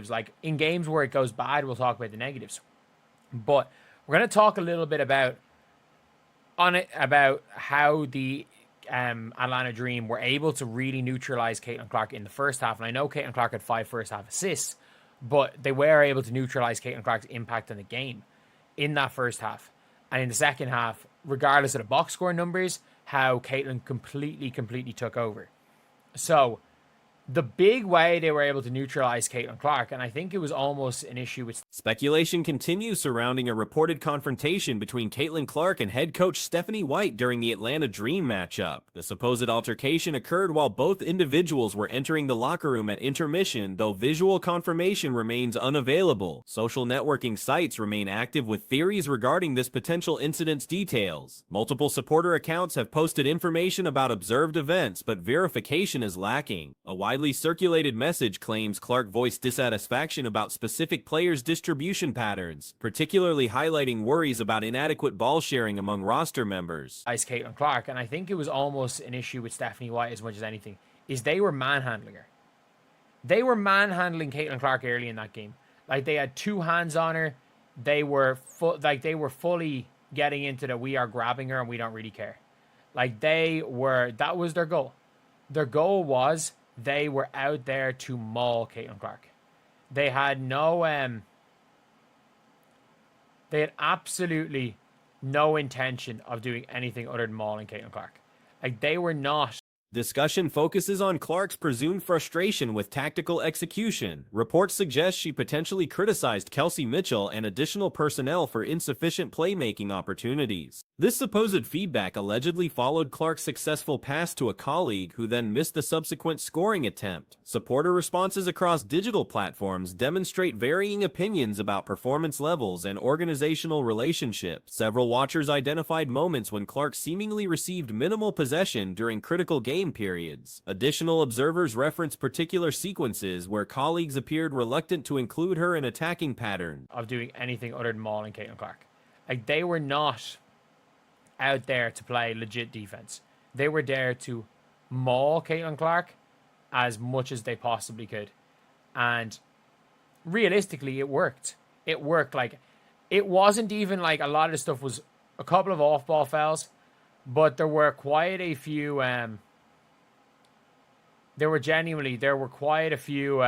Like in games where it goes bad, we'll talk about the negatives. But we're going to talk a little bit about how the Atlanta Dream were able to really neutralize Caitlin Clark in the first half. And I know Caitlin Clark had 5 first half assists, but they were able to neutralize Caitlin Clark's impact on the game in that first half. And in the second half, regardless of the box score numbers, how Caitlin completely took over. So the big way they were able to neutralize Caitlin Clark, and I think it was almost an issue with... Speculation continues surrounding a reported confrontation between Caitlin Clark and head coach Stephanie White during the Atlanta Dream matchup. The supposed altercation occurred while both individuals were entering the locker room at intermission, though visual confirmation remains unavailable. Social networking sites remain active with theories regarding this potential incident's details. Multiple supporter accounts have posted information about observed events, but verification is lacking. A widely circulated message claims Clark voiced dissatisfaction about specific players' distribution patterns, particularly highlighting worries about inadequate ball sharing among roster members. Caitlin Clark, and I think it was almost an issue with Stephanie White as much as anything, is they were manhandling her. They were manhandling Caitlin Clark early in that game. Like, they had 2 hands on her. They were fully getting into the we are grabbing her and we don't really care. Like, that was their goal. Their goal was they were out there to maul Caitlin Clark. They had they had absolutely no intention of doing anything other than mauling Caitlin Clark. Like, they were not. Discussion focuses on Clark's presumed frustration with tactical execution. Reports suggest she potentially criticized Kelsey Mitchell and additional personnel for insufficient playmaking opportunities. This supposed feedback allegedly followed Clark's successful pass to a colleague who then missed the subsequent scoring attempt. Supporter responses across digital platforms demonstrate varying opinions about performance levels and organizational relationships. Several watchers identified moments when Clark seemingly received minimal possession during critical game periods. Additional observers reference particular sequences where colleagues appeared reluctant to include her in attacking patterns. Of doing anything other than mauling Caitlin Clark. Like, they were not out there to play legit defense. They were there to maul Caitlin Clark as much as they possibly could. And realistically, it worked. It worked. Like, it wasn't even like a lot of the stuff was a couple of off-ball fouls, but there were quite a few... There were quite a few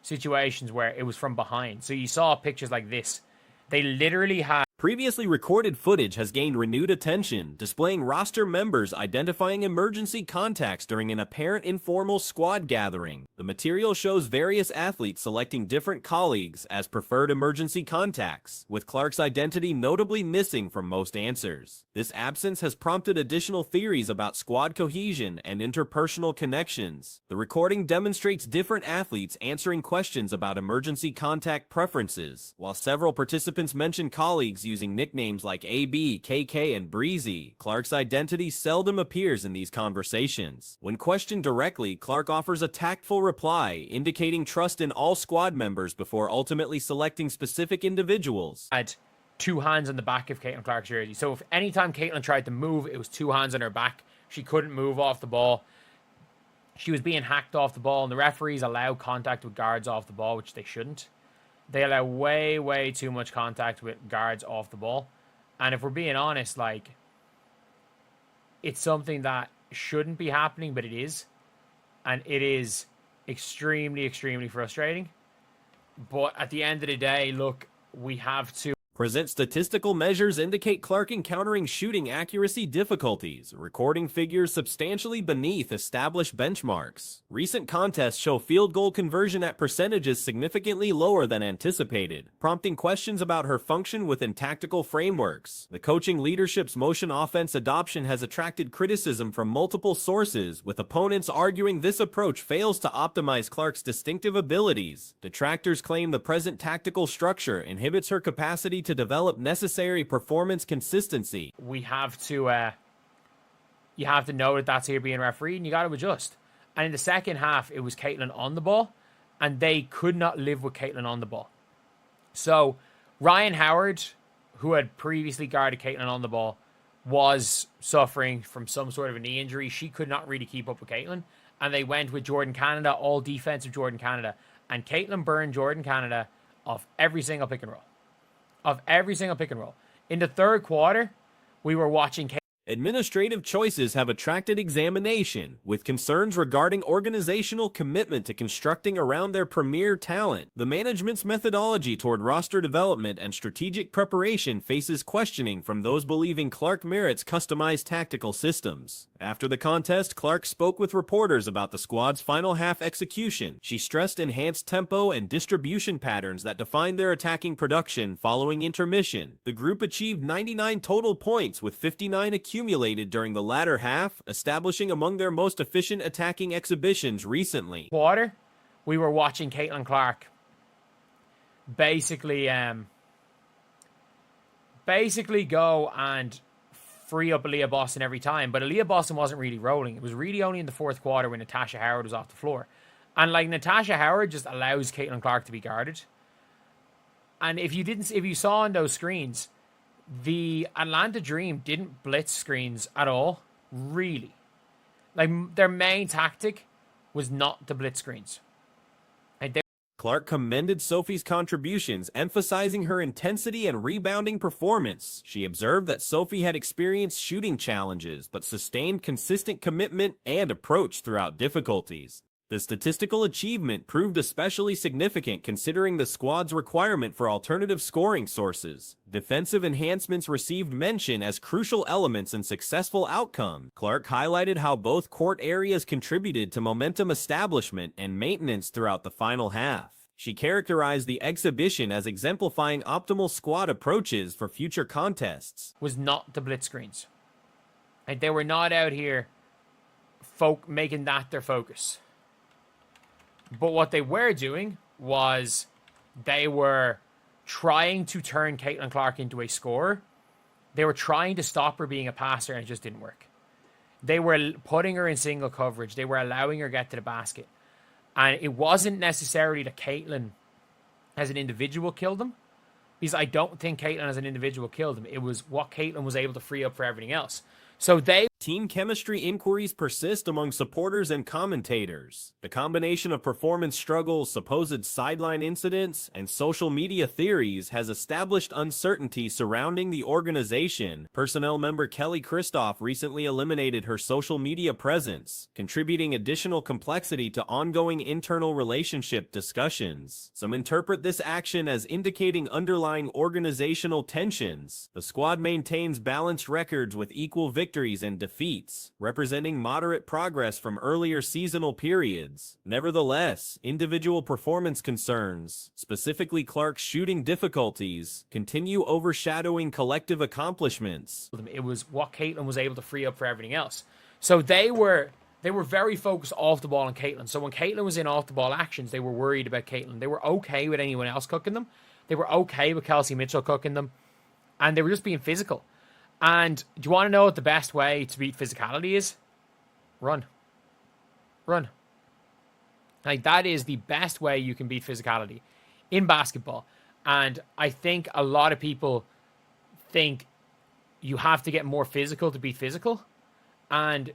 situations where it was from behind. So you saw pictures like this. They literally had... Previously recorded footage has gained renewed attention, displaying roster members identifying emergency contacts during an apparent informal squad gathering. The material shows various athletes selecting different colleagues as preferred emergency contacts, with Clark's identity notably missing from most answers. This absence has prompted additional theories about squad cohesion and interpersonal connections. The recording demonstrates different athletes answering questions about emergency contact preferences, while several participants mention colleagues using nicknames like AB, KK, and Breezy. Clark's identity seldom appears in these conversations. When questioned directly, Clark offers a tactful reply, indicating trust in all squad members before ultimately selecting specific individuals. Had 2 hands on the back of Caitlin Clark's jersey. So if anytime Caitlin tried to move, it was 2 hands on her back. She couldn't move off the ball. She was being hacked off the ball, and the referees allow contact with guards off the ball, which they shouldn't. They allow way too much contact with guards off the ball. And if we're being honest, like, it's something that shouldn't be happening, but it is. And it is extremely frustrating. But at the end of the day, look, we have to... Present statistical measures indicate Clark encountering shooting accuracy difficulties, recording figures substantially beneath established benchmarks. Recent contests show field goal conversion at percentages significantly lower than anticipated, prompting questions about her function within tactical frameworks. The coaching leadership's motion offense adoption has attracted criticism from multiple sources, with opponents arguing this approach fails to optimize Clark's distinctive abilities. Detractors claim the present tactical structure inhibits her capacity to develop necessary performance consistency. We have to, you have to know that that's here being refereed, and you got to adjust. And in the second half, it was Caitlin on the ball, and they could not live with Caitlin on the ball. So Ryan Howard, who had previously guarded Caitlin on the ball, was suffering from some sort of a knee injury. She could not really keep up with Caitlin, and they went with Jordan Canada, all defensive Jordan Canada. And Caitlin burned Jordan Canada off every single pick and roll. Of every single pick and roll. In the third quarter, we were watching Administrative choices have attracted examination, with concerns regarding organizational commitment to constructing around their premier talent. The management's methodology toward roster development and strategic preparation faces questioning from those believing Clark merits customized tactical systems. After the contest, Clark spoke with reporters about the squad's final half execution. She stressed enhanced tempo and distribution patterns that defined their attacking production following intermission. The group achieved 99 total points, with 59 accumulated during the latter half, establishing among their most efficient attacking exhibitions recently. Quarter, we were watching Caitlin Clark basically go and free up Aaliyah Boston every time, but Aaliyah Boston wasn't really rolling. It was really only in the fourth quarter when Natasha Howard was off the floor. And like, Natasha Howard just allows Caitlin Clark to be guarded. And if you saw on those screens, the Atlanta Dream didn't blitz screens at all, really. Like, their main tactic was not to blitz screens. Like, Clark commended Sophie's contributions, emphasizing her intensity and rebounding performance. She observed that Sophie had experienced shooting challenges, but sustained consistent commitment and approach throughout difficulties. The statistical achievement proved especially significant considering the squad's requirement for alternative scoring sources. Defensive enhancements received mention as crucial elements in successful outcome. Clark highlighted how both court areas contributed to momentum establishment and maintenance throughout the final half. She characterized the exhibition as exemplifying optimal squad approaches for future contests. Was not to blitz screens. Like, they were not out here making that their focus. But what they were doing was they were trying to turn Caitlin Clark into a scorer. They were trying to stop her being a passer, and it just didn't work. They were putting her in single coverage. They were allowing her to get to the basket. And it wasn't necessarily that Caitlin as an individual killed them, because I don't think Caitlin as an individual killed them. It was what Caitlin was able to free up for everything else. So Team chemistry inquiries persist among supporters and commentators. The combination of performance struggles, supposed sideline incidents, and social media theories has established uncertainty surrounding the organization. Personnel member Kelly Christoph recently eliminated her social media presence, contributing additional complexity to ongoing internal relationship discussions. Some interpret this action as indicating underlying organizational tensions. The squad maintains balanced records with equal victories and defeats, representing moderate progress from earlier seasonal periods. Nevertheless, individual performance concerns, specifically Clark's shooting difficulties, continue overshadowing collective accomplishments. It was what Caitlin was able to free up for everything else. So they were very focused off the ball on Caitlin. So when Caitlin was in off the ball actions, they were worried about Caitlin. They were okay with anyone else cooking them. They were okay with Kelsey Mitchell cooking them. And they were just being physical. And do you want to know what the best way to beat physicality is? Run. Run. Like, that is the best way you can beat physicality in basketball. And I think a lot of people think you have to get more physical to beat physical. And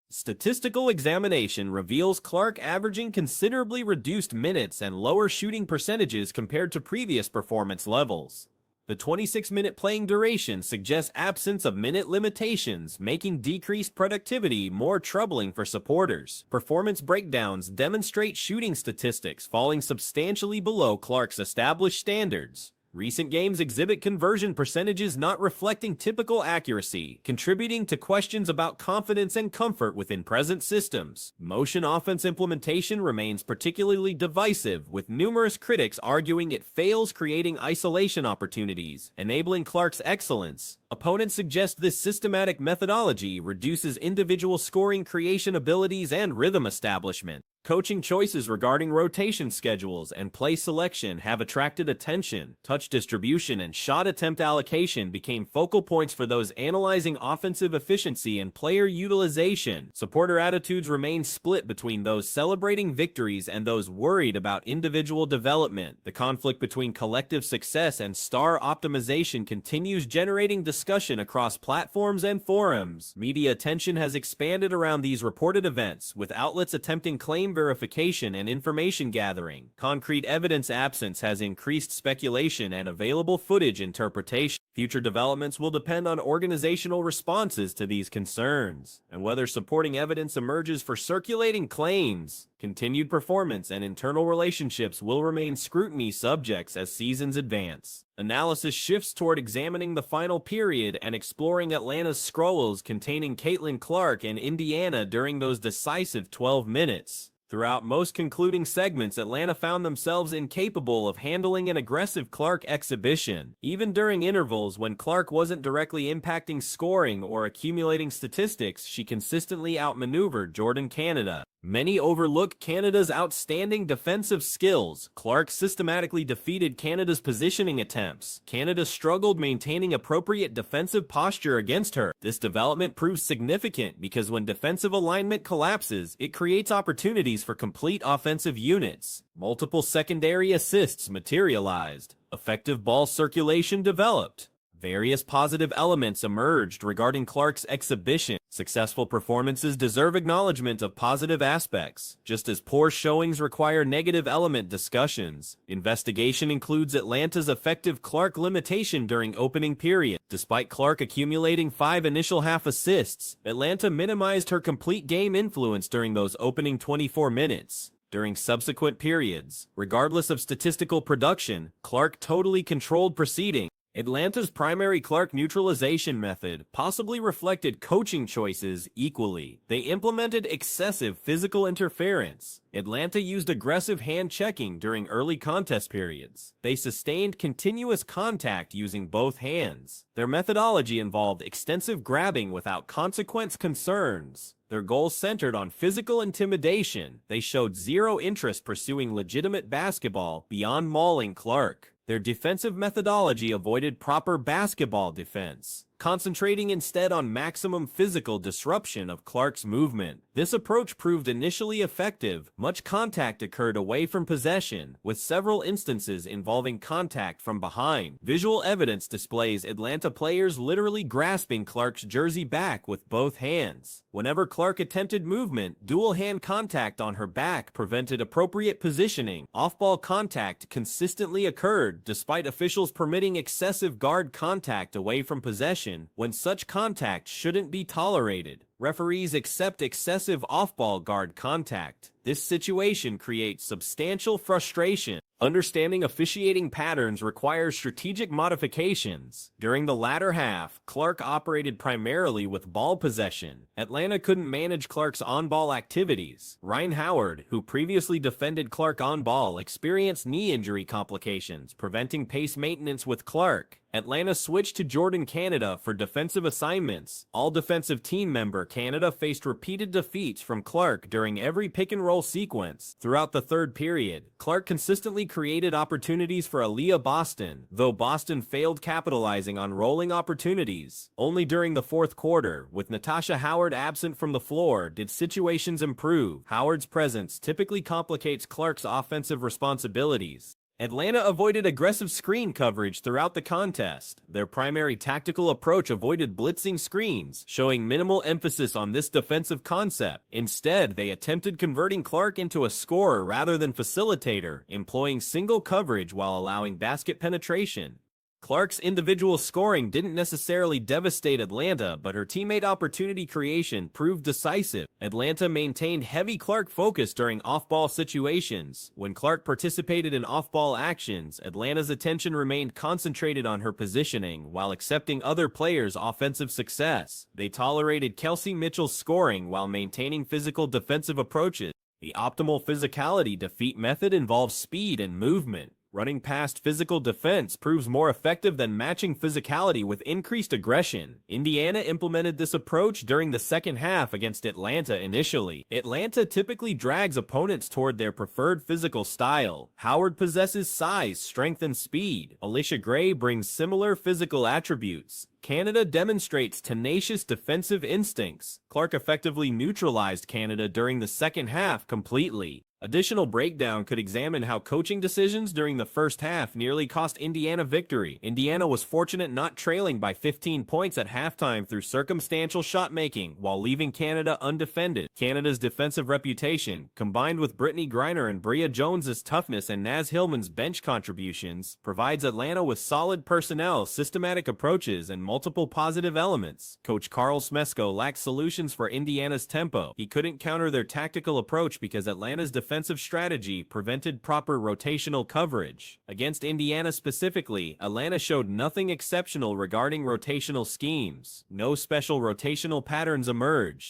statistical examination reveals Clark averaging considerably reduced minutes and lower shooting percentages compared to previous performance levels. The 26-minute playing duration suggests absence of minute limitations, making decreased productivity more troubling for supporters. Performance breakdowns demonstrate shooting statistics falling substantially below Clark's established standards. Recent games exhibit conversion percentages not reflecting typical accuracy, contributing to questions about confidence and comfort within present systems. Motion offense implementation remains particularly divisive, with numerous critics arguing it fails creating isolation opportunities, enabling Clark's excellence. Opponents suggest this systematic methodology reduces individual scoring creation abilities and rhythm establishment. Coaching choices regarding rotation schedules and play selection have attracted attention. Touch distribution and shot attempt allocation became focal points for those analyzing offensive efficiency and player utilization. Supporter attitudes remain split between those celebrating victories and those worried about individual development. The conflict between collective success and star optimization continues, generating discussion across platforms and forums. Media attention has expanded around these reported events, with outlets attempting claim verification and information gathering. Concrete evidence absence has increased speculation and available footage interpretation. Future developments will depend on organizational responses to these concerns, and whether supporting evidence emerges for circulating claims. Continued performance and internal relationships will remain scrutiny subjects as seasons advance. Analysis shifts toward examining the final period and exploring Atlanta's scrolls containing Caitlin Clark and Indiana during those decisive 12 minutes. Throughout most concluding segments, Atlanta found themselves incapable of handling an aggressive Clark exhibition. Even during intervals when Clark wasn't directly impacting scoring or accumulating statistics, she consistently outmaneuvered Jordan Canada. Many overlook Canada's outstanding defensive skills. Clark systematically defeated Canada's positioning attempts. Canada struggled maintaining appropriate defensive posture against her. This development proves significant because when defensive alignment collapses, it creates opportunities for complete offensive units. Multiple secondary assists materialized. Effective ball circulation developed. Various positive elements emerged regarding Clark's exhibition. Successful performances deserve acknowledgement of positive aspects, just as poor showings require negative element discussions. Investigation includes Atlanta's effective Clark limitation during opening period. Despite Clark accumulating 5 initial half assists, Atlanta minimized her complete game influence during those opening 24 minutes. During subsequent periods, regardless of statistical production, Clark totally controlled proceedings. Atlanta's primary Clark neutralization method possibly reflected coaching choices equally. They implemented excessive physical interference. Atlanta used aggressive hand checking during early contest periods. They sustained continuous contact using both hands. Their methodology involved extensive grabbing without consequence concerns. Their goals centered on physical intimidation. They showed zero interest pursuing legitimate basketball beyond mauling Clark. Their defensive methodology avoided proper basketball defense, concentrating instead on maximum physical disruption of Clark's movement. This approach proved initially effective. Much contact occurred away from possession, with several instances involving contact from behind. Visual evidence displays Atlanta players literally grasping Clark's jersey back with both hands. Whenever Clark attempted movement, dual hand contact on her back prevented appropriate positioning. Off-ball contact consistently occurred, despite officials permitting excessive guard contact away from possession when such contact shouldn't be tolerated. Referees accept excessive off-ball guard contact. This situation creates substantial frustration. Understanding officiating patterns requires strategic modifications. During the latter half, Clark operated primarily with ball possession. Atlanta couldn't manage Clark's on-ball activities. Ryan Howard, who previously defended Clark on ball, experienced knee injury complications, preventing pace maintenance with Clark. Atlanta switched to Jordan Canada for defensive assignments. All defensive team member Canada faced repeated defeats from Clark during every pick-and-roll sequence. Throughout the third period, Clark consistently created opportunities for Aaliyah Boston, though Boston failed capitalizing on rolling opportunities. Only during the fourth quarter, with Natasha Howard absent from the floor, did situations improve. Howard's presence typically complicates Clark's offensive responsibilities. Atlanta avoided aggressive screen coverage throughout the contest. Their primary tactical approach avoided blitzing screens, showing minimal emphasis on this defensive concept. Instead, they attempted converting Clark into a scorer rather than facilitator, employing single coverage while allowing basket penetration. Clark's individual scoring didn't necessarily devastate Atlanta, but her teammate opportunity creation proved decisive. Atlanta maintained heavy Clark focus during off-ball situations. When Clark participated in off-ball actions, Atlanta's attention remained concentrated on her positioning while accepting other players' offensive success. They tolerated Kelsey Mitchell's scoring while maintaining physical defensive approaches. The optimal physicality defeat method involves speed and movement. Running past physical defense proves more effective than matching physicality with increased aggression. Indiana implemented this approach during the second half against Atlanta initially. Atlanta typically drags opponents toward their preferred physical style. Howard possesses size, strength, and speed. Alicia Gray brings similar physical attributes. Canada demonstrates tenacious defensive instincts. Clark effectively neutralized Canada during the second half completely. Additional breakdown could examine how coaching decisions during the first half nearly cost Indiana victory. Indiana was fortunate not trailing by 15 points at halftime through circumstantial shot making while leaving Canada undefended. Canada's defensive reputation, combined with Brittany Griner and Bria Jones's toughness and Naz Hillman's bench contributions, provides Atlanta with solid personnel, systematic approaches, and multiple positive elements. Coach Carl Smesko lacked solutions for Indiana's tempo. He couldn't counter their tactical approach because Atlanta's defensive strategy prevented proper rotational coverage. Against Indiana specifically, Atlanta showed nothing exceptional regarding rotational schemes. No special rotational patterns emerged.